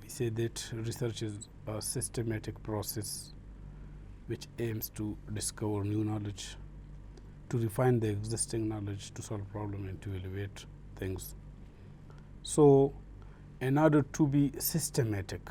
we say that research is a systematic process which aims to discover new knowledge, to refine the existing knowledge, to solve problem and to evaluate things. So in order to be systematic,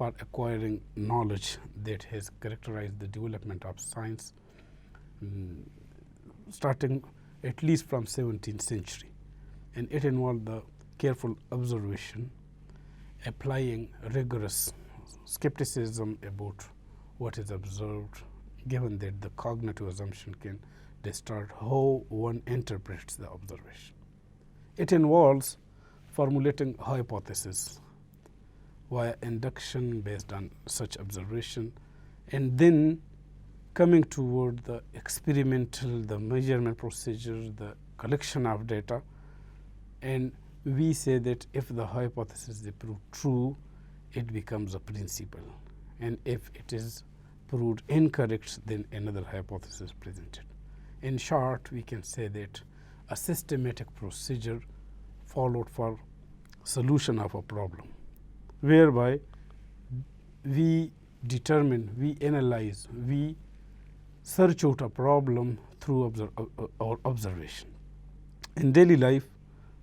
for acquiring knowledge that has characterized the development of science, starting at least from 17th century, and it involved the careful observation, applying rigorous skepticism about what is observed, given that the cognitive assumption can distort how one interprets the observation. It involves formulating hypotheses via induction based on such observation, and then coming toward the experimental, the measurement procedure, the collection of data, and we say that if the hypothesis is proved true, it becomes a principle, and if it is proved incorrect, then another hypothesis is presented. In short, we can say that a systematic procedure followed for solution of a problem, whereby we determine, we analyze, we search out a problem through our observation. In daily life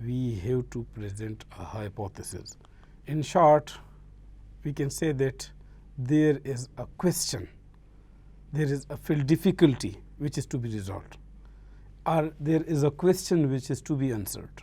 we have to present a hypothesis. In short, we can say that there is a question, there is a field difficulty which is to be resolved, or there is a question which is to be answered.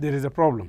there is a problem,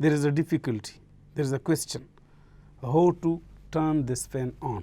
there is a difficulty, there is a question how to turn this fan on.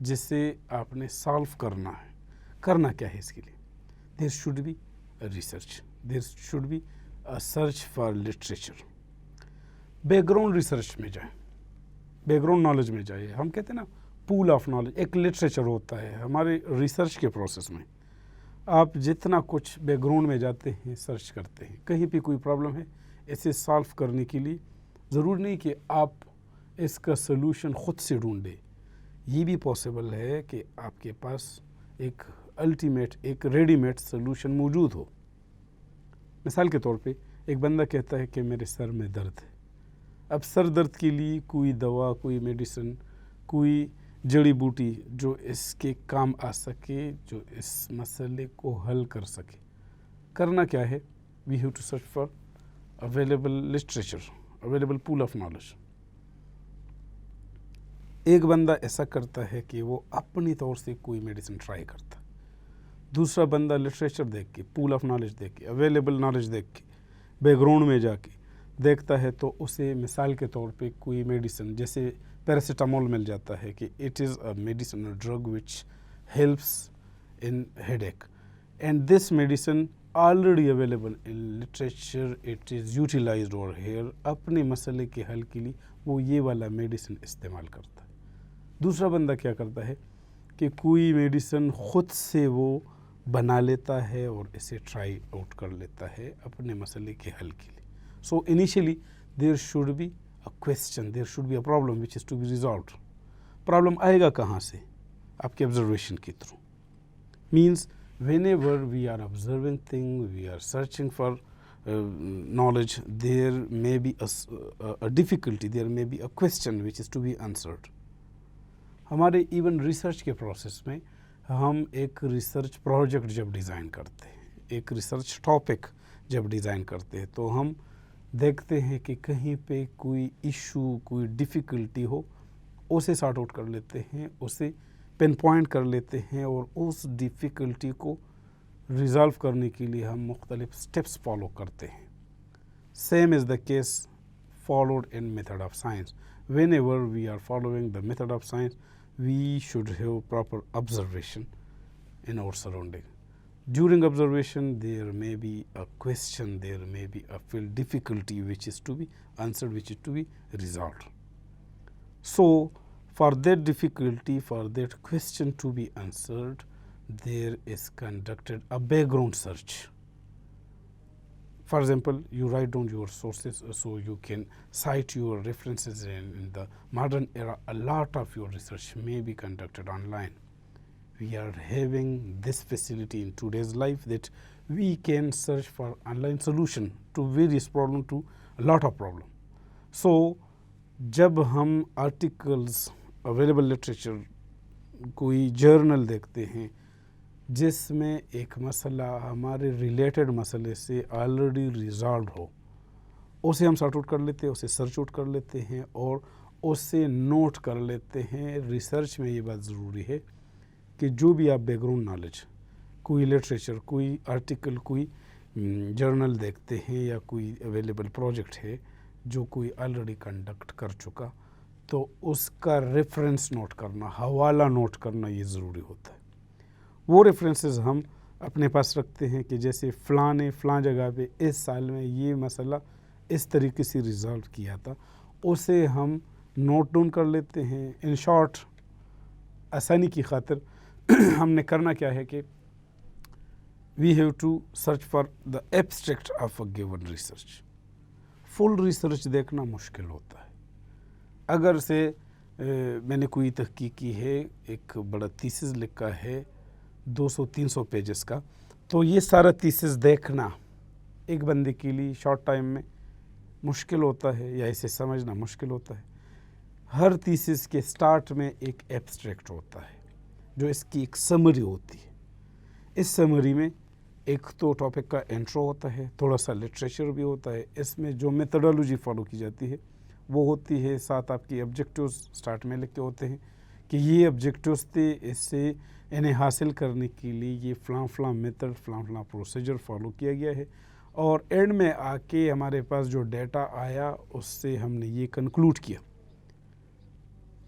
جسے آپ نے solve کرنا ہے. کرنا کیا ہے اس کے لیے؟ There should be research, there should be search for literature. Background research میں جائیں, بیک گراؤنڈ نالج میں جائیں. ہم کہتے ہیں نا پول آف نالج, ایک لٹریچر ہوتا ہے ہمارے ریسرچ کے پروسیس میں. آپ جتنا کچھ بیک گراؤنڈ میں جاتے ہیں, سرچ کرتے ہیں, کہیں پہ کوئی پرابلم ہے اسے سالو کرنے کے لیے ضرور نہیں کہ آپ اس کا سلوشن خود سے ڈھونڈیں. یہ بھی پاسبل ہے کہ آپ کے پاس ایک الٹیمیٹ, ایک ریڈی میڈ سلوشن موجود ہو. مثال کے طور پہ ایک بندہ کہتا ہے کہ میرے سر میں درد ہے. اب سر درد کے لیے کوئی دوا, کوئی میڈیسن, کوئی جڑی بوٹی جو اس کے کام آ سکے, جو اس مسئلے کو حل کر سکے. کرنا کیا ہے؟ We have to search for available literature, available pool of knowledge. ایک بندہ ایسا کرتا ہے کہ وہ اپنی طور سے کوئی میڈیسن ٹرائی کرتا ہے. دوسرا بندہ لٹریچر دیکھ کے, پول آف نالج دیکھ کے, اویلیبل نالج دیکھ کے, بیک گراؤنڈ میں جا کے دیکھتا ہے تو اسے مثال کے طور پہ کوئی میڈیسن جیسے پیراسیٹامول مل جاتا ہے کہ it is a medicine, a drug which helps in headache, and this medicine already available in literature, it is utilized over here. اپنے مسئلے کے حل کے لیے وہ یہ والا میڈیسن استعمال کرتا ہے. دوسرا بندہ کیا کرتا ہے کہ کوئی میڈیسن خود سے وہ بنا لیتا ہے اور اسے ٹرائی آؤٹ کر لیتا ہے اپنے مسئلے کے حل کے لیے. So initially there should be a question, there should be a problem which is to be resolved. Problem آئے گا کہاں سے؟ آپ کے آبزرویشن کے through. Means whenever we are observing things, we are searching for knowledge, there may be a difficulty, there may be a question which is to be answered. ہمارے even research کے process میں ہم ایک research project جب design کرتے ہیں, ایک research topic جب ڈیزائن کرتے ہیں تو ہم دیکھتے ہیں کہ کہیں پہ کوئی ایشو, کوئی ڈیفیکلٹی ہو, اسے سارٹ آؤٹ کر لیتے ہیں, اسے پن پوائنٹ کر لیتے ہیں اور اس ڈیفیکلٹی کو ریزالو کرنے کے لیے ہم مختلف سٹیپس فالو کرتے ہیں. Same as the case followed in method of science. Whenever we are following the method of science, we should have proper observation in our surrounding. During observation, there may be a question, there may be a field difficulty which is to be answered, which is to be resolved. So, for that difficulty, for that question to be answered, there is conducted a background search. For example, you write down your sources so you can cite your references in the modern era. A lot of your research may be conducted online. We are having this facility in today's life that we can search for online solution to various problems, to a lot of problems. So, جب ہم articles, available literature, کوئی general دیکھتے ہیں جس میں ایک مسئلہ ہمارے ریلیٹڈ مسئلے سے آلریڈی ریزالوڈ ہو, اسے ہم سارٹ آؤٹ کر لیتے ہیں, اسے سرچ آؤٹ کر لیتے ہیں اور اسے نوٹ کر لیتے ہیں. ریسرچ میں یہ بات ضروری ہے کہ جو بھی آپ بیک گراؤنڈ نالج, کوئی لٹریچر, کوئی آرٹیکل, کوئی جرنل دیکھتے ہیں یا کوئی اویلیبل پروجیکٹ ہے جو کوئی آلریڈی کنڈکٹ کر چکا, تو اس کا ریفرنس نوٹ کرنا, حوالہ نوٹ کرنا یہ ضروری ہوتا ہے. وہ ریفرنسز ہم اپنے پاس رکھتے ہیں کہ جیسے فلاں نے فلاں جگہ پہ اس سال میں یہ مسئلہ اس طریقے سے ریزالو کیا تھا, اسے ہم نوٹ ڈاؤن کر لیتے ہیں. ان شارٹ, آسانی کی خاطر ہم نے کرنا کیا ہے کہ we have to search for the abstract of a given research. Full research دیکھنا مشکل ہوتا ہے. اگر سے میں نے کوئی تحقیق کی ہے, ایک بڑا تھیسس لکھا ہے 200-300 پیجز کا, تو یہ سارا تھیسس دیکھنا ایک بندے کے لیے شارٹ ٹائم میں مشکل ہوتا ہے یا اسے سمجھنا مشکل ہوتا ہے. ہر تھیسس کے سٹارٹ میں ایک ایبسٹریکٹ ہوتا ہے جو اس کی ایک سمری ہوتی ہے. اس سمری میں ایک تو ٹاپک کا انٹرو ہوتا ہے, تھوڑا سا لٹریچر بھی ہوتا ہے, اس میں جو میتھڈالوجی فالو کی جاتی ہے وہ ہوتی ہے, ساتھ آپ کی آبجیکٹیوز سٹارٹ میں لکھے ہوتے ہیں کہ یہ آبجیکٹیوز تھے, اس سے انہیں حاصل کرنے کے لیے یہ فلاں فلاں میتھڈ, فلاں فلاں پروسیجر فالو کیا گیا ہے, اور اینڈ میں آ کے ہمارے پاس جو ڈیٹا آیا اس سے ہم نے یہ کنکلوڈ کیا.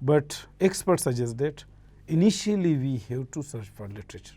but experts suggest that initially we have to search for literature.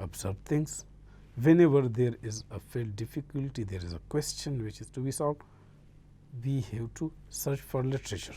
observe things. Whenever there is a felt difficulty, there is a question which is to be solved, we have to search for literature.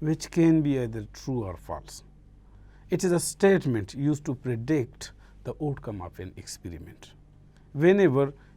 which can be either true or false. It is a statement used to predict the outcome of an experiment. Whenever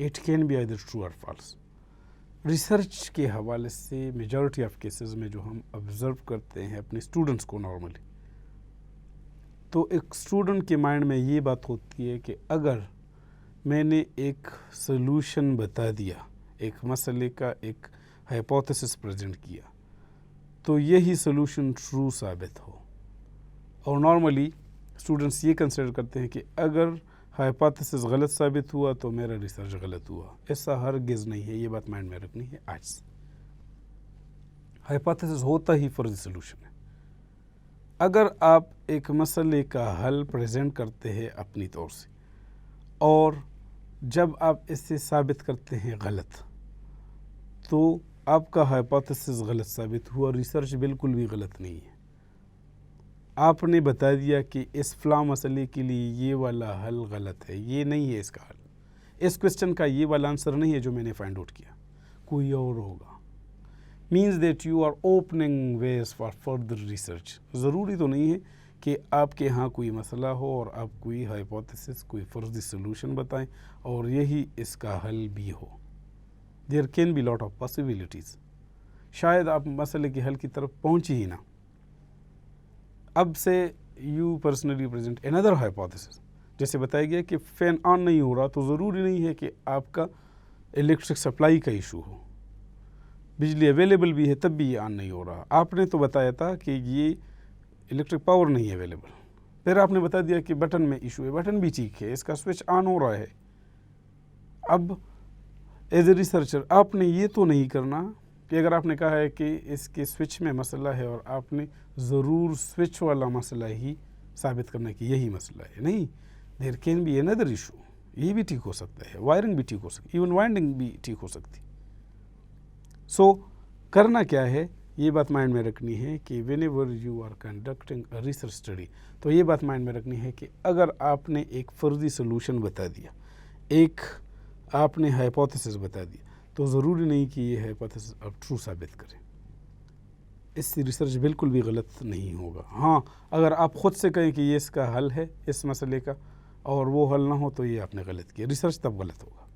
It can be either true or false. Research کے حوالے سے majority of cases میں جو ہم observe کرتے ہیں اپنے students کو نارملی، تو ایک اسٹوڈنٹ کے مائنڈ میں یہ بات ہوتی ہے کہ اگر میں نے ایک سلوشن بتا دیا، ایک مسئلے کا ایک ہائپوتھیسس پریزنٹ کیا، تو یہی سلوشن ٹرو ثابت ہو. اور نارملی اسٹوڈنٹس یہ کنسیڈر کرتے ہیں کہ اگر ہائپوتھیسس غلط ثابت ہوا تو میرا ریسرچ غلط ہوا. ایسا ہرگز نہیں ہے، یہ بات مائنڈ میں رکھنی ہے آج سے. ہائپوتھیسس ہوتا ہی فرضی سلوشن ہے. اگر آپ ایک مسئلے کا حل پریزنٹ کرتے ہیں اپنی طور سے، اور جب آپ اسے ثابت کرتے ہیں غلط، تو آپ کا ہائپوتھیسس غلط ثابت ہوا، ریسرچ بالکل بھی غلط نہیں ہے. آپ نے بتا دیا کہ اس فلاں مسئلے کے لیے یہ والا حل غلط ہے، یہ نہیں ہے اس کا حل، اس کوسچن کا یہ والا آنسر نہیں ہے جو میں نے فائنڈ آؤٹ کیا، کوئی اور ہوگا. Means that you are opening ways for further research. ضروری تو نہیں ہے کہ آپ کے ہاں کوئی مسئلہ ہو اور آپ کوئی ہائپوتھیسس، کوئی فرضی سلوشن بتائیں اور یہی اس کا حل بھی ہو. There can be lot of possibilities. شاید آپ مسئلے کے حل کی طرف پہنچ ہی نہ. اب سے you personally present another hypothesis. جیسے بتایا گیا کہ فین آن نہیں ہو رہا، تو ضروری نہیں ہے کہ آپ کا الیکٹرک سپلائی کا ایشو ہو. بجلی اویلیبل بھی ہے تب بھی یہ آن نہیں ہو رہا. آپ نے تو بتایا تھا کہ یہ الیکٹرک پاور نہیں ہے اویلیبل، پھر آپ نے بتا دیا کہ بٹن میں ایشو ہے. بٹن بھی ٹھیک ہے، اس کا سوئچ آن ہو رہا ہے. اب ایز اے ریسرچر آپ نے یہ تو نہیں کرنا کہ اگر آپ نے کہا ہے کہ اس کے سوئچ میں مسئلہ ہے اور آپ نے ضرور سوئچ والا مسئلہ ہی ثابت کرنا کہ یہی مسئلہ ہے. نہیں، there can be another issue. یہ بھی ٹھیک ہو سکتا ہے، وائرنگ بھی ٹھیک ہو سکتی، ایون وائنڈنگ بھی ٹھیک ہو سکتی. سو کرنا کیا ہے، یہ بات مائنڈ میں رکھنی ہے کہ whenever you are conducting a research study, تو یہ بات مائنڈ میں رکھنی ہے کہ اگر آپ نے ایک فرضی سلوشن بتا دیا، ایک آپ نے ہائپوتھیسس بتا دیا، تو ضروری نہیں کہ یہ ہائپوتھیسس آپ ٹرو ثابت کریں. اس سے ریسرچ بالکل بھی غلط نہیں ہوگا. ہاں، اگر آپ خود سے کہیں کہ یہ اس کا حل ہے اس مسئلے کا اور وہ حل نہ ہو تو یہ آپ نے غلط کیا، ریسرچ تب غلط ہوگا.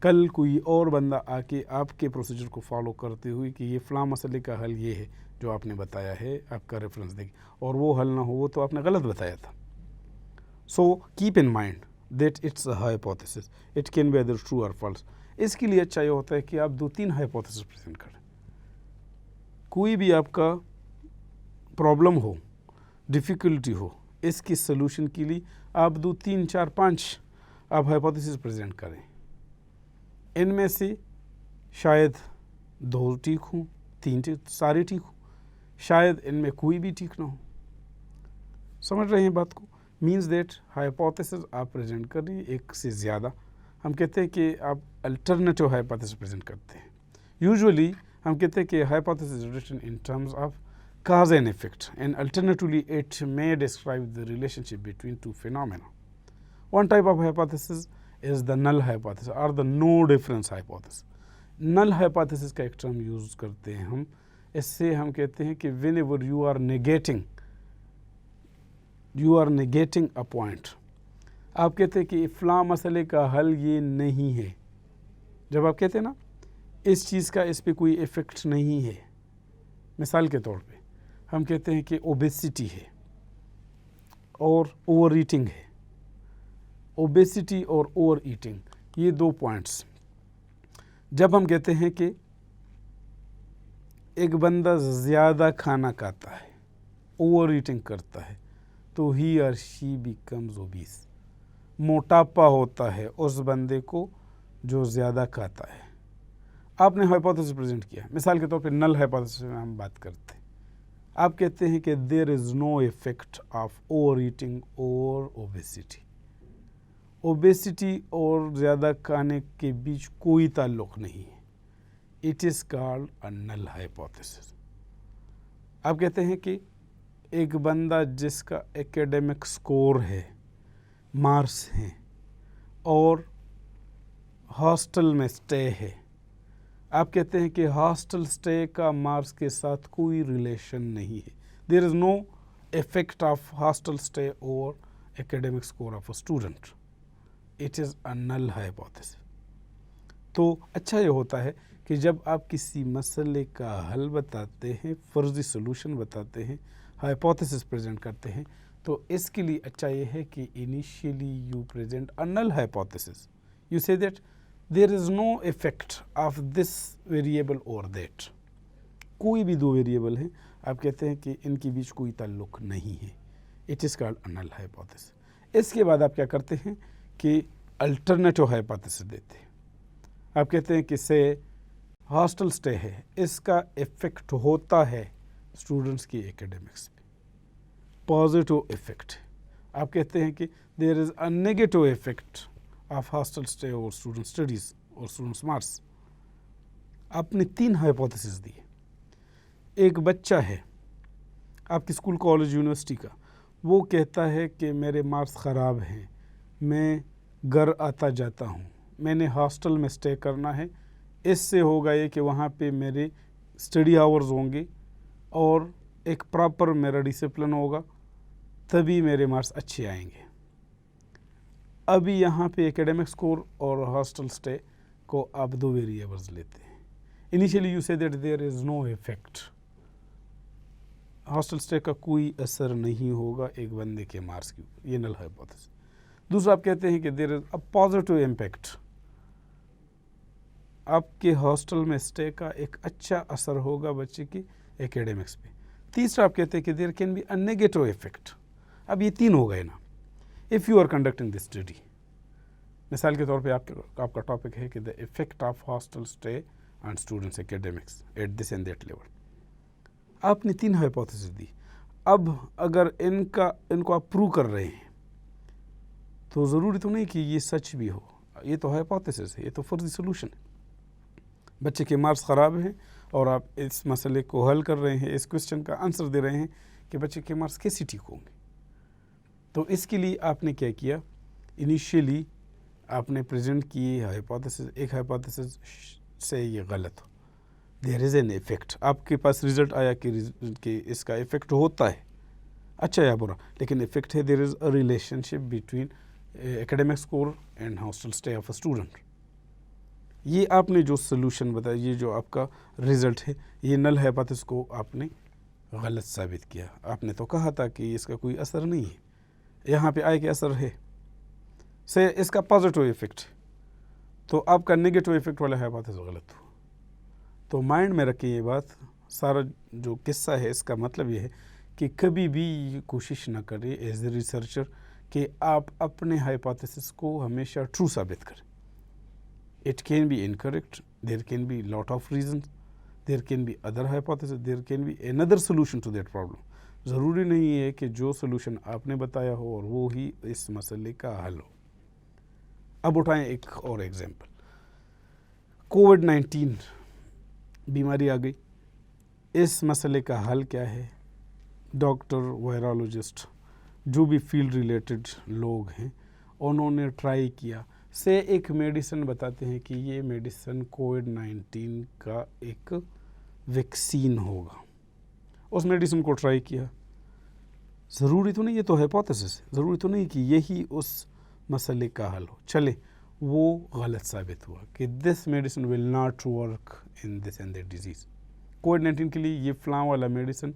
کل کوئی اور بندہ آ کے آپ کے پروسیجر کو فالو کرتے ہوئے کہ یہ فلاں مسئلے کا حل یہ ہے جو آپ نے بتایا ہے، آپ کا ریفرنس دے گی، اور وہ حل نہ ہو وہ تو آپ نے غلط بتایا تھا. So keep in mind that it's a hypothesis, it can be either true or false. اس کے لیے اچھا یہ ہوتا ہے کہ آپ 2-3 ہائپوتھیسس پریزنٹ کریں. کوئی بھی آپ کا پرابلم ہو، ڈیفیکلٹی ہو، اس کی سلوشن کے لیے آپ 2 3 4 5 آپ ہائپوتھیسس پریزنٹ کریں. ان میں سے شاید 2 ٹھیک ہوں، 3 سارے ٹھیک ہوں، شاید ان میں کوئی بھی ٹھیک نہ ہو. سمجھ رہے ہیں بات کو؟ مینز دیٹ ہائپوتھیسس آپ پریزنٹ کریں ایک سے زیادہ. ہم کہتے ہیں کہ آپ الٹرنیٹیو ہائپوتھیسس پریزنٹ کرتے ہیں. یوزولی ہم کہتے ہیں کہ hypothesis is written in terms of cause and effect, and alternatively it may describe the relationship between 2 phenomena. One type of hypothesis is the null hypothesis or the no difference hypothesis. Null hypothesis کا ایک term use کرتے ہیں ہم. اس سے ہم کہتے ہیں کہ whenever you are negating a point. آپ کہتے ہیں کہ فلاں مسئلے کا حل یہ نہیں ہے. جب آپ کہتے ہیں نا اس چیز کا اس پہ کوئی ایفیکٹ نہیں ہے، مثال کے طور پہ ہم کہتے ہیں کہ اوبیسٹی ہے اور اوور ایٹنگ ہے. اوبیسٹی اور اوور ایٹنگ، یہ 2 پوائنٹس. جب ہم کہتے ہیں کہ ایک بندہ زیادہ کھانا کھاتا ہے، اوور ایٹنگ کرتا ہے، تو ہی اور شی بیکمز اوبیس. موٹاپا ہوتا ہے اس بندے کو جو زیادہ کھاتا ہے. آپ نے ہائپوتھیسس پریزنٹ کیا. مثال کے طور پہ نل ہائپوتھیسس میں ہم بات کرتے ہیں. آپ کہتے ہیں کہ there is no effect of over eating اور اوبیسٹی. اوبیسٹی اور زیادہ کھانے کے بیچ کوئی تعلق نہیں ہے. It is called a null hypothesis. آپ کہتے ہیں کہ ایک بندہ جس کا ایکیڈیمک سکور ہے، مارکس ہیں، اور ہاسٹل میں سٹے ہے. آپ کہتے ہیں کہ ہاسٹل سٹے کا مارکس کے ساتھ کوئی ریلیشن نہیں ہے. There is no effect of hostel stay اور academic score of a student. It is a null hypothesis. تو اچھا یہ ہوتا ہے کہ جب آپ کسی مسئلے کا حل بتاتے ہیں، فرضی سلوشن بتاتے ہیں، ہائپوتھیسس پریزنٹ کرتے ہیں، تو اس کے لیے اچھا یہ ہے کہ initially you present a null hypothesis. You say that there is no effect of this variable or that. کوئی بھی دو ویریبل ہیں، آپ کہتے ہیں کہ ان کے بیچ کوئی تعلق نہیں ہے. It is called a null hypothesis. اس کے بعد آپ کیا کرتے ہیں کہ الٹرنیٹو ہائپوتھیسس دیتے ہیں. آپ کہتے ہیں کہ سے ہاسٹل سٹے ہے، اس کا ایفیکٹ ہوتا ہے اسٹوڈنٹس کی ایکیڈمکس پہ، پازیٹو ایفیکٹ. آپ کہتے ہیں کہ there is a negative effect of hostel stay اور اسٹوڈنٹ اسٹڈیز اور اسٹوڈنٹس مارکس. آپ نے 3 ہائپوتھیسس دی. ایک بچہ ہے آپ کی اسکول، کالج، یونیورسٹی کا، وہ کہتا ہے کہ میرے مارکس خراب ہیں، میں گھر آتا جاتا ہوں، میں نے ہاسٹل میں سٹے کرنا ہے، اس سے ہوگا یہ کہ وہاں پہ میرے اسٹڈی آورز ہوں گے اور ایک پراپر میرا ڈسپلن ہوگا، تبھی میرے مارکس اچھے آئیں گے. ابھی یہاں پہ ایکیڈمک اسکور اور ہاسٹل سٹے کو آپ 2 ویریبلز لیتے ہیں. Initially you say that there is no effect, hostel stay کا کوئی اثر نہیں ہوگا ایک بندے کے مارکس کی، یہ نل ہائپوتھیسس. دوسرا آپ کہتے ہیں کہ there is a positive impact, آپ کے ہاسٹل میں سٹے کا ایک اچھا اثر ہوگا بچے کی ایکیڈمکس پہ. تیسرا آپ کہتے ہیں کہ there can be a negative effect. اب یہ 3 ہو گئے نا. If you are conducting this study, مثال کے طور پہ آپ کا ٹاپک ہے کہ the effect of hostel stay on students academics at this and that level. آپ نے 3 ہائپوتھیسس دی. اب اگر ان کو آپ پروو کر رہے ہیں تو ضروری تو نہیں کہ یہ سچ بھی ہو. یہ تو ہائپوتھیسس ہے، یہ تو فرضی سلوشن ہے. بچے کے مارکس خراب ہیں اور آپ اس مسئلے کو حل کر رہے ہیں، اس کوشچن کا آنسر دے رہے ہیں کہ بچے کے مارکس کیسے ٹھیک ہوں گے. تو اس کے لیے آپ نے کیا کیا؟ انیشیلی آپ نے پریزنٹ کی ہائپوتھیسس، ایک ہائپوتھیسس سے یہ غلط ہو، دیر از این ایفیکٹ. آپ کے پاس ریزلٹ آیا کہ اس کا ایفیکٹ ہوتا ہے، اچھا یا برا، لیکن ایفیکٹ ہے. There is a relationship between academic score and hostel stay of a student. یہ آپ نے جو سلوشن بتایا، یہ جو آپ کا ریزلٹ ہے، یہ نل ہائپوتھیسس کو آپ نے غلط ثابت کیا. آپ نے تو کہا تھا کہ اس کا کوئی اثر نہیں ہے، یہاں پہ آئے کہ اثر ہے، سے اس کا پازیٹو ایفیکٹ، تو آپ کا نیگیٹو ایفیکٹ والا ہائپوتھیسس غلط ہو. تو مائنڈ میں رکھیں یہ بات. سارا جو قصہ ہے اس کا مطلب یہ ہے کہ کبھی بھی یہ کوشش نہ کریں ایز اے ریسرچر کہ آپ اپنے ہائپوتھیسس کو ہمیشہ ٹرو ثابت کریں. It can be incorrect, there can be lot of reasons, there can be other hypothesis, there can be another solution to that problem. ضروری نہیں ہے کہ جو سلوشن آپ نے بتایا ہو اور وہ ہی اس مسئلے کا حل ہو. اب اٹھائیں ایک اور ایگزامپل. کووڈ-19 بیماری آ گئی. اس مسئلے کا حل کیا ہے؟ ڈاکٹر، وائرالوجسٹ، جو بھی فیلڈ ریلیٹڈ لوگ ہیں، انہوں نے ٹرائی کیا، سے ایک میڈیسن بتاتے ہیں کہ یہ میڈیسن کووڈ-19 کا ایک ویکسین ہوگا. اس میڈیسن کو ٹرائی کیا. ضروری تو نہیں، یہ تو ہائپوتھیسس ہے، ضروری تو نہیں کہ یہی اس مسئلے کا حل ہو. چلے وہ غلط ثابت ہوا کہ this medicine will not work in this and that disease. کووڈ-19 کے لیے یہ فلاں والا میڈیسن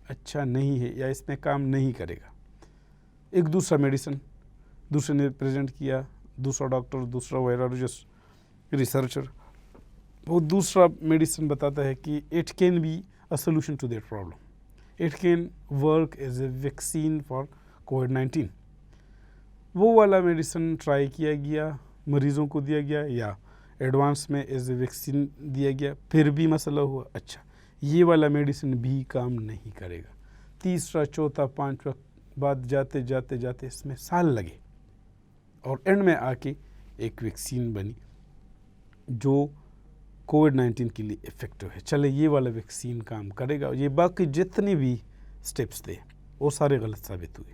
اچھا نہیں ہے یا اس میں کام نہیں کرے گا. ایک دوسرا میڈیسن دوسرے نے پریزنٹ کیا، دوسرا ڈاکٹر، دوسرا وائرالوجسٹ، ریسرچر، وہ دوسرا میڈیسن بتاتا ہے کہ it can be a solution to that problem, it can work as a vaccine for کووڈ-19. وہ والا میڈیسن ٹرائی کیا گیا، مریضوں کو دیا گیا یا ایڈوانس میں ایز اے ویکسین دیا گیا، پھر بھی مسئلہ ہوا. اچھا، یہ والا میڈیسن بھی کام نہیں کرے گا. تیسرا، چوتھا، پانچواں بعد جاتے جاتے جاتے اس میں سال لگے اور اینڈ میں آ کے ایک ویکسین بنی جو کووڈ-19 کے لیے افیکٹو ہے. چلے یہ والا ویکسین کام کرے گا. یہ باقی جتنے بھی سٹیپس تھے وہ سارے غلط ثابت ہوئے.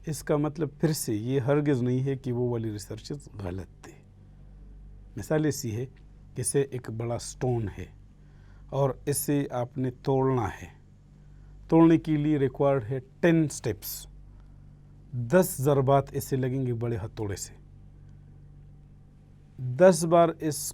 اس کا مطلب پھر سے یہ ہرگز نہیں ہے کہ وہ والی ریسرچز غلط تھے. مثال ایسی ہے کہ اسے ایک بڑا سٹون ہے اور اسے آپ نے توڑنا ہے. توڑنے کے لیے ریکوائرڈ ہے 10 سٹیپس، 10 ضربات اسے لگیں گے بڑے ہتھوڑے سے. 10 بار اس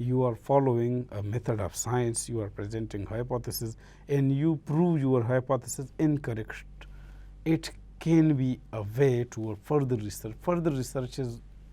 you are following a method of science, you are presenting hypothesis and you prove your hypothesis incorrect, it can be a way to further research. Further researches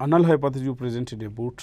A null hypothesis you presented about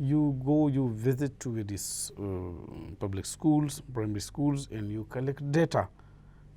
you visit to various public schools, primary schools, and you collect data.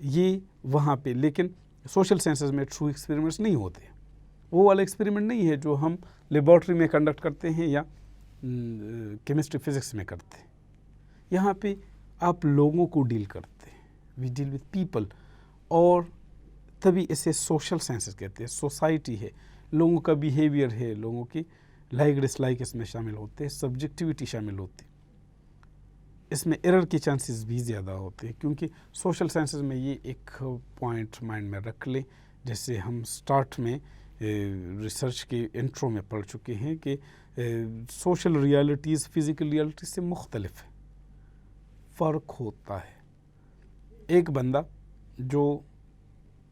یہ وہاں پہ. لیکن social sciences میں true experiments نہیں ہوتے. وہ والا experiment نہیں ہے جو ہم لیبارٹری میں کنڈکٹ کرتے ہیں یا کیمسٹری فزکس میں کرتے ہیں. یہاں پہ آپ لوگوں کو ڈیل کرتے ہیں. We deal with people. اور تبھی اسے سوشل سائنسز کہتے ہیں. سوسائٹی ہے, لوگوں کا بیہیویئر ہے, لوگوں کی لائک ڈس لائک اس میں شامل ہوتے ہیں, سبجیکٹیوٹی شامل ہوتی ہے. اس میں ایرر کے چانسز بھی زیادہ ہوتے ہیں, کیونکہ سوشل سائنسز میں یہ ایک پوائنٹ مائنڈ میں رکھ لیں, جیسے ہم سٹارٹ میں ریسرچ کے انٹرو میں پڑھ چکے ہیں کہ سوشل ریالٹیز فزیکل ریالٹیز سے مختلف ہے, فرق ہوتا ہے. ایک بندہ جو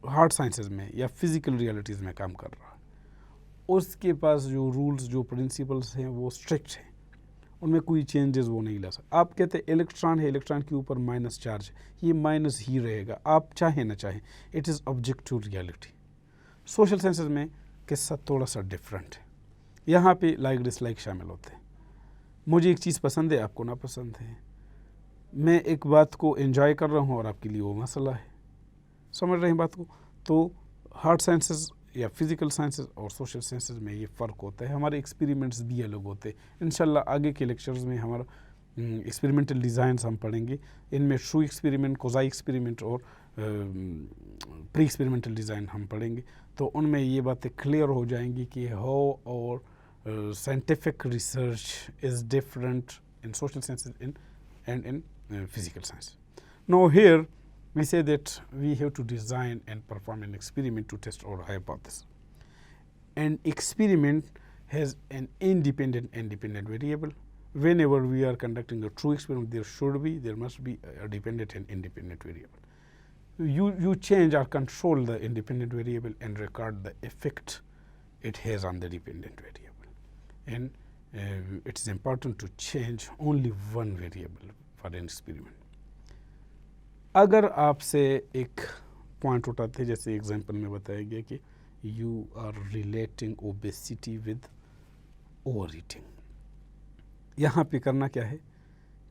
ہارڈ سائنسز میں یا فزیکل ریالٹیز میں کام کر رہا ہے, اس کے پاس جو رولز جو پرنسپلس ہیں وہ اسٹرکٹ ہیں, ان میں کوئی چینجز وہ نہیں لا سکتا. آپ کہتے ہیں الیکٹران ہے, الیکٹران کے اوپر مائنس چارج ہے, یہ مائنس ہی رہے گا آپ چاہیں نہ چاہیں. It is objective reality. Social sciences میں قصہ تھوڑا سا ڈفرینٹ ہے. یہاں پہ لائک ڈس لائک شامل ہوتے ہیں. مجھے ایک چیز پسند ہے, آپ کو ناپسند ہے. میں ایک بات کو انجوائے کر رہا ہوں اور آپ کے لیے وہ مسئلہ ہے. سمجھ رہے ہیں بات کو؟ تو ہارڈ سائنسز یا فزیکل سائنسز اور سوشل سائنسز میں یہ فرق ہوتا ہے. ہمارے ایکسپیریمنٹس بھی الگ ہوتے ہیں. انشاءاللہ آگے کے لیکچرز میں ہمارا ایکسپیریمنٹل ڈیزائنس ہم پڑھیں گے. ان میں ٹرو ایکسپیریمنٹ, کوزائی ایکسپیریمنٹ اور پری ایکسپیریمنٹل ڈیزائن ہم پڑھیں گے. تو ان میں یہ باتیں کلیئر ہو جائیں گی کہ ہاؤ اور scientific research is different in social sciences and in physical science. Now here we say that we have to design and perform an experiment to test our hypothesis. An experiment has an independent variable. Whenever we are conducting a true experiment, there must be a dependent and independent variable. You change or control the independent variable and record the effect it has on the dependent variable. And it is important to change only one variable for an experiment. اگر آپ سے ایک point اٹھاتے جیسے example میں بتایا گیا کہ you are relating obesity with overeating. یہاں پہ کرنا کیا ہے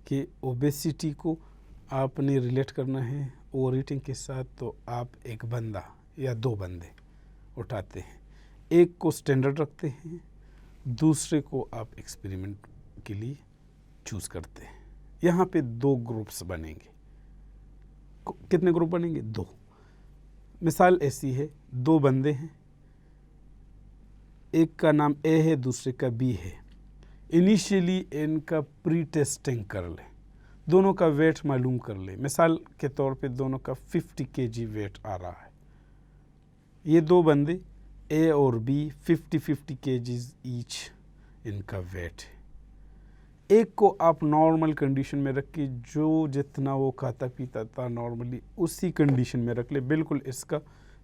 کہ اوبیسٹی کو آپ نے ریلیٹ کرنا ہے اوور ایٹنگ کے ساتھ. تو آپ ایک بندہ یا دو بندے اٹھاتے ہیں, ایک کو اسٹینڈرڈ رکھتے ہیں, دوسرے کو آپ ایکسپیریمنٹ کے لیے چوز کرتے ہیں. یہاں پہ دو گروپس بنیں گے. کتنے گروپ بنیں گے؟ دو. مثال ایسی ہے, دو بندے ہیں, ایک کا نام اے ہے دوسرے کا بی ہے. انیشیلی ان کا پری ٹیسٹنگ کر لیں, دونوں کا ویٹ معلوم کر لیں. مثال کے طور پہ دونوں کا 50 kg ویٹ آ رہا ہے. یہ دو بندے اے اور بی 50 kgs ایچ ان کا ویٹ ہے. ایک کو آپ نارمل کنڈیشن میں رکھ کے جو جتنا وہ کھاتا پیتا تھا نارملی اسی کنڈیشن میں رکھ لے, بالکل اس کا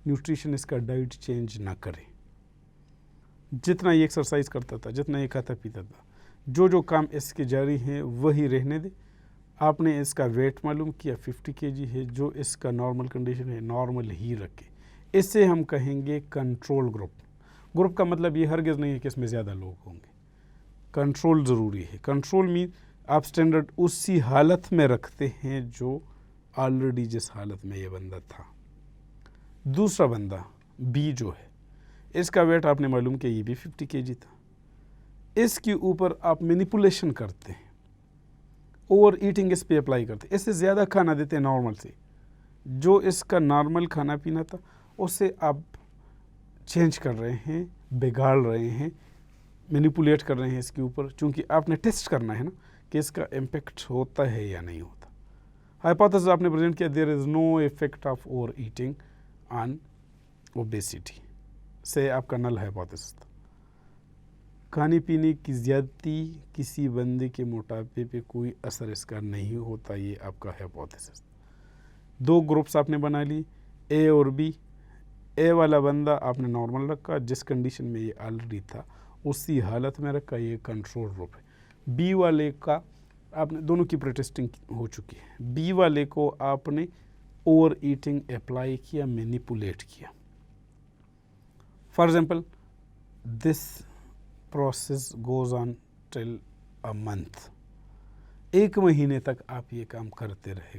نیوٹریشن, اس کا ڈائٹ چینج نہ کرے. جتنا یہ ایکسرسائز کرتا تھا, جتنا یہ کھاتا پیتا تھا, جو کام اس کے جاری ہیں وہی رہنے دے. آپ نے اس کا ویٹ معلوم کیا 50 kg ہے, جو اس کا نارمل کنڈیشن ہے نارمل ہی رکھے. اس سے ہم کہیں گے کنٹرول گروپ. گروپ کا مطلب یہ ہرگز نہیں ہے کہ اس میں زیادہ لوگ ہوں گے. کنٹرول ضروری ہے. کنٹرول مین آپ سٹینڈرڈ اسی حالت میں رکھتے ہیں جو آلریڈی جس حالت میں یہ بندہ تھا. دوسرا بندہ بی جو ہے, اس کا ویٹ آپ نے معلوم کیا, یہ بھی 50 kg تھا. اس کے اوپر آپ مینیپولیشن کرتے ہیں, اوور ایٹنگ اس پہ اپلائی کرتے ہیں, اس سے زیادہ کھانا دیتے ہیں نارمل سے. جو اس کا نارمل کھانا پینا تھا اسے آپ چینج کر رہے ہیں, بگاڑ رہے ہیں, مینیپولیٹ کر رہے ہیں اس کے اوپر, چونکہ آپ نے ٹیسٹ کرنا ہے نا کہ اس کا امپیکٹ ہوتا ہے یا نہیں ہوتا. ہائپوتھیسس آپ نے پریزنٹ کیا, there is no effect of overeating on obesity, سے آپ کا نل ہائپوتھیسس تھا. کھانے پینے کی زیادتی کسی بندے کے موٹاپے پہ کوئی اثر اس کا نہیں ہوتا, یہ آپ کا ہائپوتھیسس. دو گروپس آپ نے بنا لی, اے اور بی. اے والا بندہ آپ نے نارمل رکھا, جس کنڈیشن میں یہ آلریڈی تھا اسی حالت میں رکھا, یہ کنٹرول گروپ ہے. بی والے کا آپ نے, دونوں کی پریٹیسٹنگ ہو چکی ہے, بی والے کو آپ نے اوور ایٹنگ اپلائی کیا, مینیپولیٹ کیا. For example this process goes on till a month. ایک مہینے تک آپ یہ کام کرتے رہے.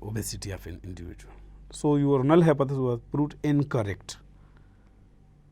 obesity of an individual. So your null hypothesis was proved incorrect.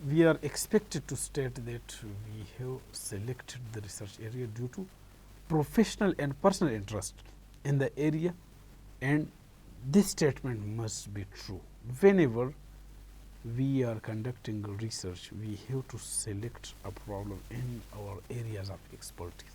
we are expected to state that we have selected the research area due to professional and personal interest in the area, and this statement must be true. Whenever we are conducting research, we have to select a problem in our areas of expertise.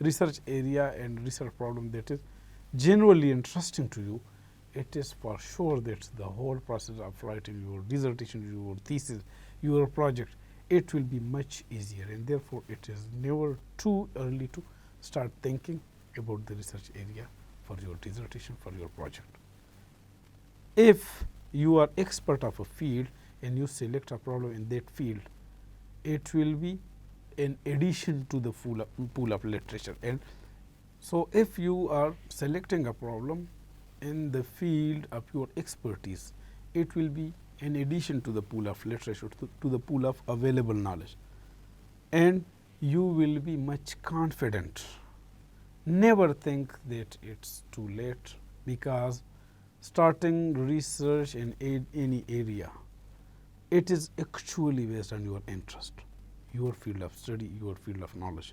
research area and research problem that is genuinely interesting to you, it is for sure that the whole process of writing your dissertation, your thesis, your project, it will be much easier, and therefore it is never too early to start thinking about the research area for your dissertation, for your project. If you are expert of a field and you select a problem in that field, it will be in addition to the pool of literature. And so if you are selecting a problem in the field of your expertise, it will be in addition to the pool of literature, to the pool of available knowledge, and you will be much confident. Never think that it's too late, because starting research in any area, it is actually based on your interest, your field of study, your field of knowledge.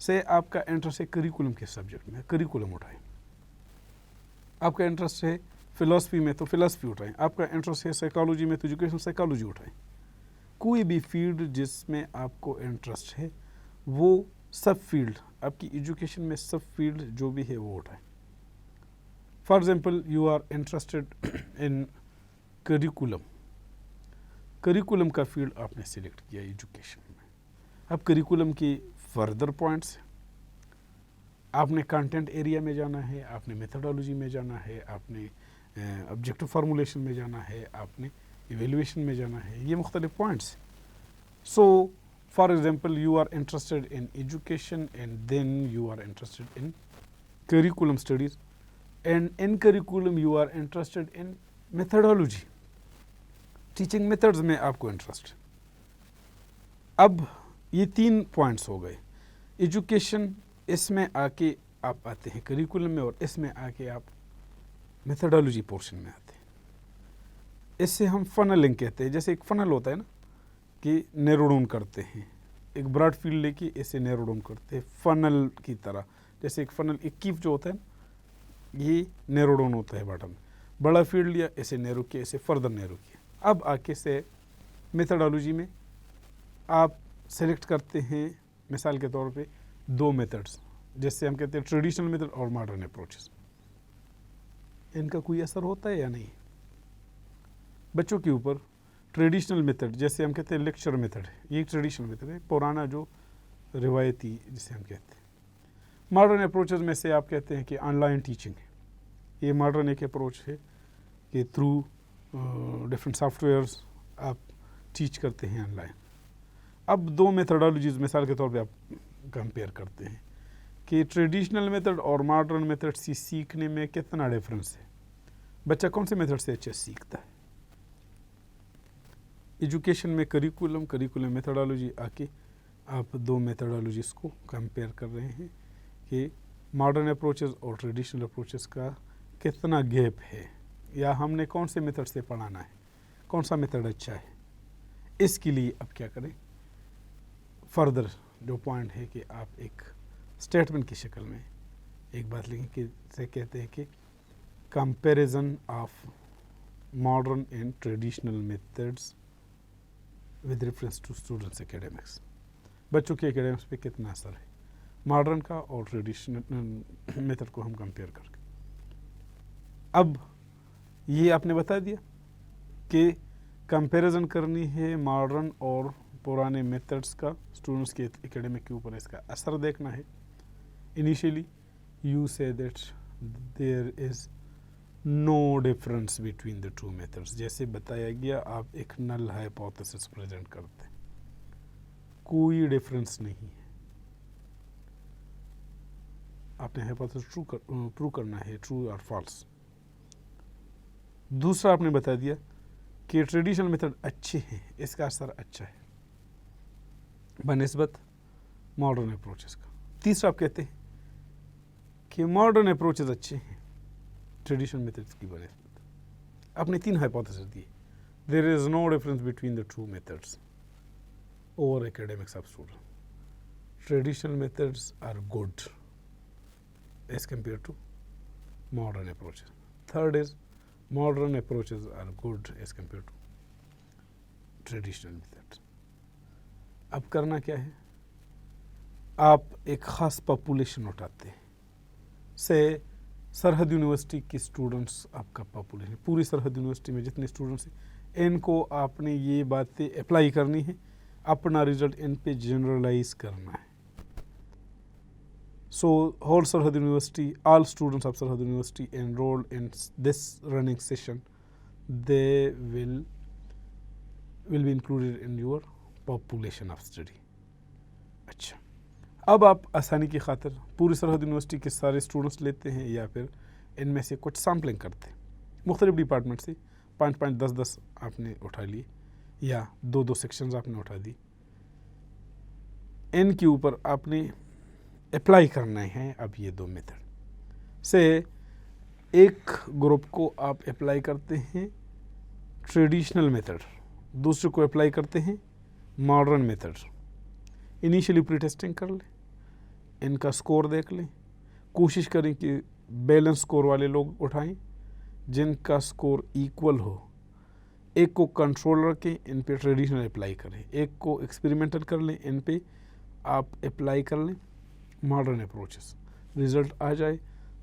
سے آپ کا interest ہے curriculum کے subject میں، curriculum اٹھائیں. آپ کا interest ہے فلاسفی میں تو فلاسفی اٹھائیں. آپ کا انٹرسٹ ہے سائیکالوجی میں تو ایجوکیشن سائیکالوجی اٹھائیں. کوئی بھی فیلڈ جس میں آپ کو انٹرسٹ ہے وہ سب فیلڈ، آپ کی ایجوکیشن میں سب فیلڈ جو بھی ہے وہ اٹھائیں. For example you are interested in curriculum. Curriculum کا فیلڈ آپ نے سلیکٹ کیا ایجوکیشن میں. اب کریکولم کی فردر پوائنٹس، آپ نے کنٹینٹ ایریا میں جانا ہے، آپ نے میتھڈالوجی میں جانا ہے، آپ نے آبجیکٹو فارمولیشن میں جانا ہے، آپ نے ایویلویشن میں جانا ہے، یہ مختلف points. So for example you are interested in education and then you are interested in curriculum studies and in curriculum you are interested in methodology, teaching methods میں آپ کو انٹرسٹ. اب یہ 3 پوائنٹس ہو گئے. ایجوکیشن، اس میں آ کے آپ آتے ہیں کریکولم میں، اور اس میں آ کے آپ میتھڈالوجی پورشن میں آتے ہیں. اس سے ہم فنلنگ کہتے ہیں. جیسے ایک فنل ہوتا ہے نا کہ نیرو ڈاؤن کرتے ہیں، ایک براڈ فیلڈ لے کے اسے نیرو ڈاؤن کرتے ہیں فنل کی طرح. جیسے ایک فنل، ایک کیف جو ہوتا ہے نا، یہ نیرو ڈاؤن ہوتا ہے باٹم. بڑا فیلڈ لیا، اسے نیرو کیا، اسے فردر نیرو کیا. اب آ کے سے میتھڈالوجی میں آپ سلیکٹ کرتے ہیں مثال کے طور پہ 2 میتھڈس، جیسے ہم کہتے ہیں ٹریڈیشنل میتھڈ اور ماڈرن اپروچز. ان کا کوئی اثر ہوتا ہے یا نہیں بچوں کے اوپر؟ ٹریڈیشنل میتھڈ جیسے ہم کہتے ہیں لیکچر میتھڈ ہے، یہ ٹریڈیشنل میتھڈ ہے، پرانا جو روایتی جسے ہم کہتے ہیں. ماڈرن اپروچز میں سے آپ کہتے ہیں کہ آن لائن ٹیچنگ ہے. یہ ماڈرن ایک اپروچ ہے کہ تھرو ڈفرینٹ سافٹ ویئرس آپ ٹیچ کرتے ہیں آن لائن. اب 2 میتھڈالوجیز مثال کے طور پہ آپ کمپیئر کرتے ہیں کہ ٹریڈیشنل میتھڈ اور ماڈرن میتھڈ سے سیکھنے میں کتنا ڈفرینس ہے، بچہ کون سے میتھڈ سے اچھا سیکھتا ہے. ایجوکیشن میں کریکولم میتھڈالوجی آ کے آپ 2 میتھڈالوجیز کو کمپیئر کر رہے ہیں کہ ماڈرن اپروچز اور ٹریڈیشنل اپروچز کا کتنا گیپ ہے، یا ہم نے کون سے میتھڈ سے پڑھانا ہے، کون سا میتھڈ اچھا ہے. اس کے لیے اب کیا کریں، فردر جو پوائنٹ ہے کہ آپ ایک اسٹیٹمنٹ کی شکل میں ایک بات لکھیں کہ سے کہتے ہیں کہ comparison of modern and traditional methods with reference to students academics. بچوں کے اکیڈمکس پہ کتنا اثر ہے ماڈرن کا اور ٹریڈیشنل میتھڈ کو ہم کمپیئر کر کے. اب یہ آپ نے بتا دیا کہ کمپیریزن کرنی ہے ماڈرن اور پرانے میتھڈس کا، اسٹوڈنٹس کے اکیڈمک کے اوپر اس کا اثر دیکھنا ہے. Initially you say that there is no difference between the 2 methods. جیسے بتایا گیا آپ ایک نل ہائپوتھیسس پریزنٹ کرتے ہیں، کوئی ڈفرینس نہیں ہے. آپ نے ہائپوتھیسس پروو کرنا ہے ٹرو اور فالس. دوسرا آپ نے بتا دیا کہ ٹریڈیشنل میتھڈ اچھے ہیں، اس کا اثر اچھا ہے بنسبت ماڈرن اپروچز کا. تیسرا آپ کہتے ہیں کہ ماڈرن اپروچز اچھے ہیں ٹریڈیشنل میتھڈز کی بنسبت. آپ نے 3 hypothesis the. There is no difference between the 2 methods over academics of students. Traditional methods are good as compared to modern approaches. Third is modern approaches are good as compared to traditional methods. اب کرنا کیا ہے، آپ ایک خاص population اٹھاتے ہیں. سے سرحد یونیورسٹی کے اسٹوڈنٹس آپ کا پاپولیشن، پوری سرحد یونیورسٹی میں جتنے اسٹوڈنٹس ہیں ان کو آپ نے یہ باتیں اپلائی کرنی ہے، اپنا رزلٹ ان پہ جنرلائز کرنا ہے. سو ہول سرحد یونیورسٹی، آل اسٹوڈنٹس آف سرحد university enrolled in this running session, they will be included in your population of study. اچھا، اب آپ آسانی کی خاطر پوری سرحد یونیورسٹی کے سارے اسٹوڈنٹس لیتے ہیں یا پھر ان میں سے کچھ سیمپلنگ کرتے ہیں مختلف ڈپارٹمنٹ سے، 5 10 آپ نے اٹھا لی یا 2 سیکشنز آپ نے اٹھا دی. ان کے اوپر آپ نے اپلائی کرنا ہے اب یہ 2 میتھڈ سے. ایک گروپ کو آپ اپلائی کرتے ہیں ٹریڈیشنل میتھڈ، دوسرے کو اپلائی کرتے ہیں modern method. Initially pre testing کر لیں، ان کا سکور دیکھ لیں, کوشش کریں کہ بیلنس سکور والے لوگ اٹھائیں, جن کا سکور ایکول ہو. ایک کو کنٹرول رکھیں, ان پہ ٹریڈیشنل اپلائی کریں, ایک کو ایکسپیریمنٹل کر لیں, ان پہ آپ اپلائی کر لیں ماڈرن اپروچز. رزلٹ آ جائے,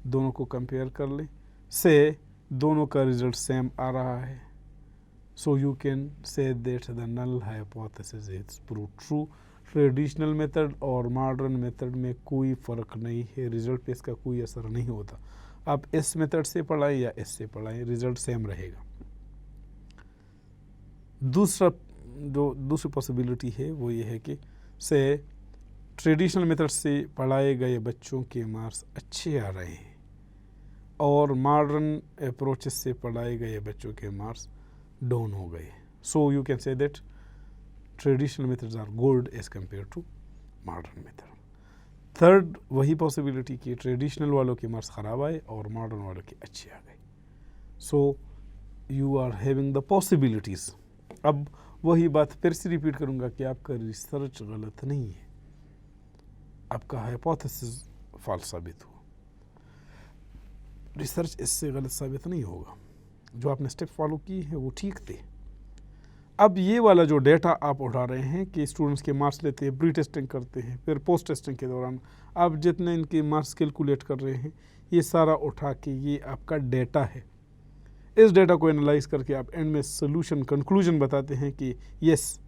دونوں کو کمپیئر کر لیں, سے دونوں کا رزلٹ سیم آ رہا ہے, سو you can say that the null hypothesis is proved true. Traditional method اور ماڈرن میتھڈ میں کوئی فرق نہیں ہے, رزلٹ پہ اس کا کوئی اثر نہیں ہوتا. آپ اس میتھڈ سے پڑھائیں یا اس سے پڑھائیں, رزلٹ سیم رہے گا. دوسری پاسبلٹی ہے وہ یہ ہے کہ سے ٹریڈیشنل میتھڈ سے پڑھائے گئے بچوں کے مارکس اچھے آ رہے ہیں اور ماڈرن اپروچز سے پڑھائے گئے بچوں کے مارکس ڈاؤن ہو گئے. So you can say that traditional methods are good as compare to modern method. Third وہی پاسبلٹی کہ ٹریڈیشنل والوں کے مارکس خراب آئے اور ماڈرن والوں کے اچھے آ گئے. So you are having the possibilities. اب وہی بات پھر سے ریپیٹ کروں گا کہ آپ کا ریسرچ غلط نہیں ہے, آپ کا ہائپوتھیسس فالس ثابت ہو. ریسرچ اس سے غلط ثابت نہیں ہوگا, جو آپ نے اسٹیپ فالو کی ہے وہ ٹھیک تھے. اب یہ والا جو ڈیٹا آپ اٹھا رہے ہیں کہ اسٹوڈنٹس کے مارکس لیتے ہیں, پری ٹیسٹنگ کرتے ہیں, پھر پوسٹ ٹیسٹنگ کے دوران آپ جتنے ان کے مارکس کیلکولیٹ کر رہے ہیں, یہ سارا اٹھا کے یہ آپ کا ڈیٹا ہے. اس ڈیٹا کو انالائز کر کے آپ اینڈ میں سولوشن کنکلوژن بتاتے ہیں کہ yes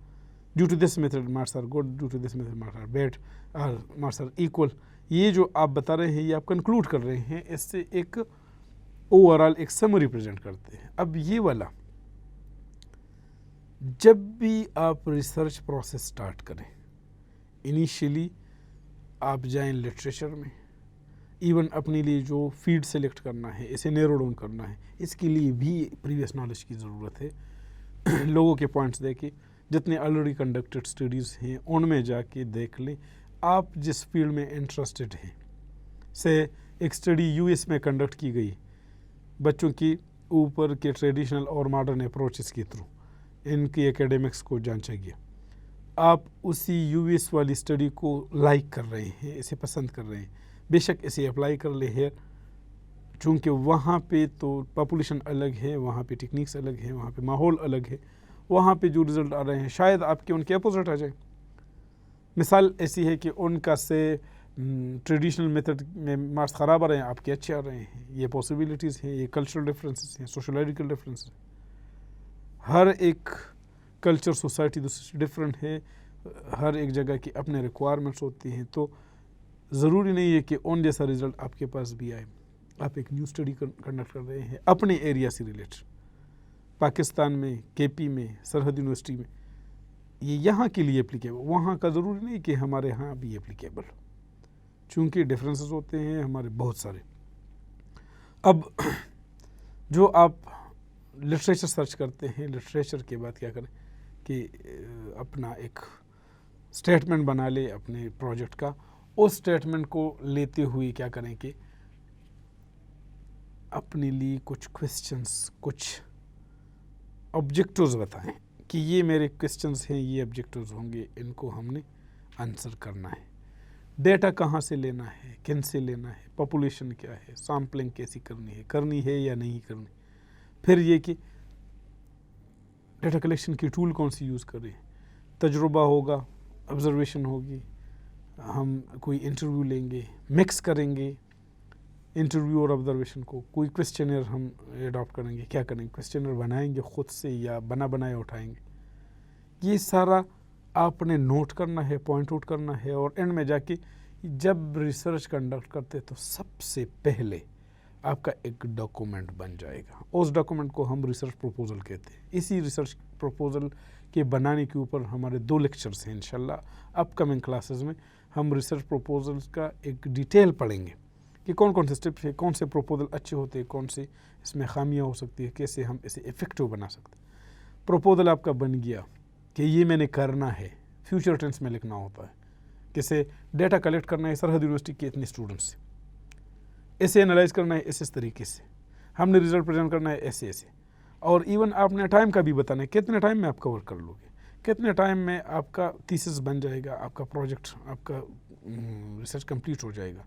due to this method marks are good, due to this method marks are bad, marks are equal. یہ جو آپ بتا رہے ہیں یہ آپ کنکلوڈ کر رہے ہیں, اس سے ایک اوور آل ایک سمری پریزنٹ کرتے ہیں. اب یہ والا جب بھی آپ ریسرچ پروسیس سٹارٹ کریں, انیشیلی آپ جائیں لٹریچر میں, ایون اپنے لیے جو فیلڈ سلیکٹ کرنا ہے, اسے نیرو ڈاؤن کرنا ہے, اس کے لیے بھی پریویس نالج کی ضرورت ہے. لوگوں کے پوائنٹس دیکھیں, جتنے آلریڈی کنڈکٹڈ اسٹڈیز ہیں ان میں جا کے دیکھ لیں آپ جس فیلڈ میں انٹرسٹڈ ہیں. سے ایک اسٹڈی یو ایس میں کنڈکٹ کی گئی بچوں کی اوپر کے ٹریڈیشنل اور ماڈرن اپروچز کے تھرو, ان کی ایکیڈمکس کو جانچا گیا. آپ اسی یو ایس والی اسٹڈی کو لائک کر رہے ہیں, اسے پسند کر رہے ہیں, بے شک اسے اپلائی کر لے ہے, چونکہ وہاں پہ تو پاپولیشن الگ ہے, وہاں پہ ٹیکنیکس الگ ہے, وہاں پہ ماحول الگ ہے, وہاں پہ جو رزلٹ آ رہے ہیں شاید آپ کے ان کے اپوزٹ آ جائیں. مثال ایسی ہے کہ ان کا سے ٹریڈیشنل میتھڈ میں مارکس خراب آ رہے ہیں, آپ کے اچھے آ رہے ہیں. یہ پاسبلٹیز ہیں, یہ کلچرل ڈفرینسز ہیں, سوشولوجیکل ڈفرینس ہیں. ہر ایک کلچر سوسائٹی ڈفرینٹ ہے, ہر ایک جگہ کی اپنے ریکوائرمنٹس ہوتی ہیں, تو ضروری نہیں ہے کہ ان جیسا رزلٹ آپ کے پاس بھی آئے. آپ ایک نیو اسٹڈی کنڈکٹ کر رہے ہیں اپنے ایریا سے ریلیٹڈ, پاکستان میں, کے پی میں, سرحد یونیورسٹی میں, یہ یہاں کے لیے اپلیکیبل, وہاں کا ضروری نہیں کہ ہمارے ہاں بھی اپلیکیبل, چونکہ ڈفرینسز ہوتے ہیں ہمارے بہت سارے. اب جو آپ لٹریچر سرچ کرتے ہیں, لٹریچر کے بعد کیا کریں کہ اپنا ایک اسٹیٹمنٹ بنا لے اپنے پروجیکٹ کا. اس اسٹیٹمنٹ کو لیتے ہوئے کیا کریں کہ اپنے لیے کچھ کویسچنس, کچھ آبجیکٹیوز بتائیں کہ یہ میرے کویسچنس ہیں, یہ آبجیکٹیوز ہوں گے, ان کو ہم نے آنسر کرنا ہے. ڈیٹا کہاں سے لینا ہے, کن سے لینا ہے, پاپولیشن کیا ہے, سیمپلنگ کیسی کرنی ہے یا نہیں کرنی. پھر یہ کہ ڈیٹا کلیکشن کی ٹول کون سی یوز کریں, تجربہ ہوگا, آبزرویشن ہوگی, ہم کوئی انٹرویو لیں گے, مکس کریں گے انٹرویو اور آبزرویشن کو, کوئی کویسچنر ہم اڈاپٹ کریں گے, کیا کریں گے, کویسچنر بنائیں گے خود سے یا بنایا اٹھائیں گے. یہ سارا آپ نے نوٹ کرنا ہے, پوائنٹ آؤٹ کرنا ہے, اور اینڈ میں جا کے جب ریسرچ کنڈکٹ کرتے تو سب سے پہلے آپ کا ایک ڈاکومنٹ بن جائے گا. اس ڈاکومنٹ کو ہم ریسرچ پروپوزل کہتے ہیں. اسی ریسرچ پروپوزل کے بنانے کے اوپر ہمارے 2 لیکچرز ہیں انشاءاللہ اپ کمنگ کلاسز میں. ہم ریسرچ پروپوزلز کا ایک ڈیٹیل پڑھیں گے کہ کون سے اسٹیپ ہیں, کون سے پروپوزل اچھے ہوتے ہیں, کون سے اس میں خامیاں ہو سکتی ہے, کیسے ہم اسے افیکٹو بنا سکتے ہیں. پروپوزل آپ کا بن گیا کہ یہ میں نے کرنا ہے, فیوچر ٹینس میں لکھنا ہوتا ہے, کیسے ڈیٹا کلیکٹ کرنا ہے سرحد یونیورسٹی کے اتنے اسٹوڈنٹس سے, ایسے انالائز کرنا ہے اس طریقے سے, ہم نے رزلٹ پریزنٹ کرنا ہے ایسے, اور ایون آپ نے ٹائم کا بھی بتانا ہے کتنے ٹائم میں آپ کور کر لو گے, کتنے ٹائم میں آپ کا تھیسس بن جائے گا, آپ کا پروجیکٹ, آپ کا ریسرچ کمپلیٹ ہو جائے گا.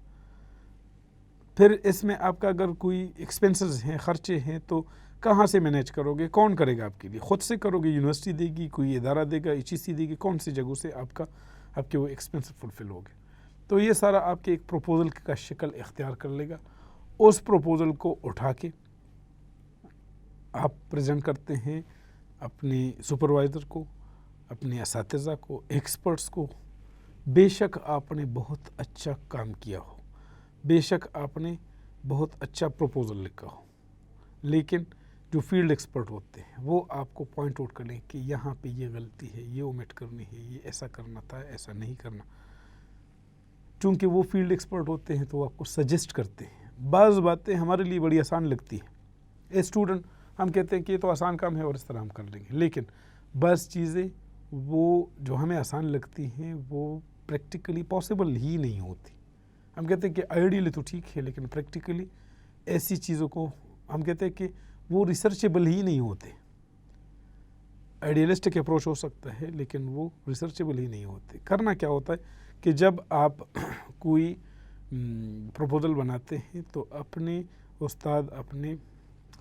پھر اس میں آپ کا اگر کوئی ایکسپینسز ہیں, خرچے ہیں, تو کہاں سے مینیج کرو گے, کون کرے گا آپ کے لیے؟ خود سے کرو گے, یونیورسٹی دے گی, کوئی ادارہ دے گا, HEC دے گی, کون سی جگہوں سے آپ کے وہ ایکسپینس فلفل ہو گے؟ تو یہ سارا آپ کے ایک پروپوزل کا شکل اختیار کر لے گا. اس پروپوزل کو اٹھا کے آپ پریزنٹ کرتے ہیں اپنے سپروائزر کو, اپنے اساتذہ کو, ایکسپرٹس کو. بے شک آپ نے بہت اچھا کام کیا ہو, بے شک آپ نے بہت اچھا پروپوزل لکھا ہو, لیکن جو فیلڈ ایکسپرٹ ہوتے ہیں وہ آپ کو پوائنٹ آؤٹ کریں کہ یہاں پہ یہ غلطی ہے, یہ اومٹ کرنی ہے, یہ ایسا کرنا تھا, ایسا نہیں کرنا. چونکہ وہ فیلڈ ایکسپرٹ ہوتے ہیں تو وہ آپ کو سجیسٹ کرتے ہیں. بعض باتیں ہمارے لیے بڑی آسان لگتی ہیں, اے اسٹوڈنٹ ہم کہتے ہیں کہ یہ تو آسان کام ہے اور اس طرح ہم کر لیں گے, لیکن بعض چیزیں وہ جو ہمیں آسان لگتی ہیں وہ پریکٹیکلی پاسبل ہی نہیں ہوتی. ہم کہتے ہیں کہ آئیڈیلی تو ٹھیک ہے, لیکن پریکٹیکلی ایسی چیزوں کو ہم کہتے ہیں کہ وہ ریسرچیبل ہی نہیں ہوتے. آئیڈیلسٹک اپروچ ہو سکتا ہے لیکن وہ ریسرچیبل ہی نہیں ہوتے. کرنا کیا ہوتا ہے کہ جب آپ کوئی پروپوزل بناتے ہیں تو اپنے استاد, اپنے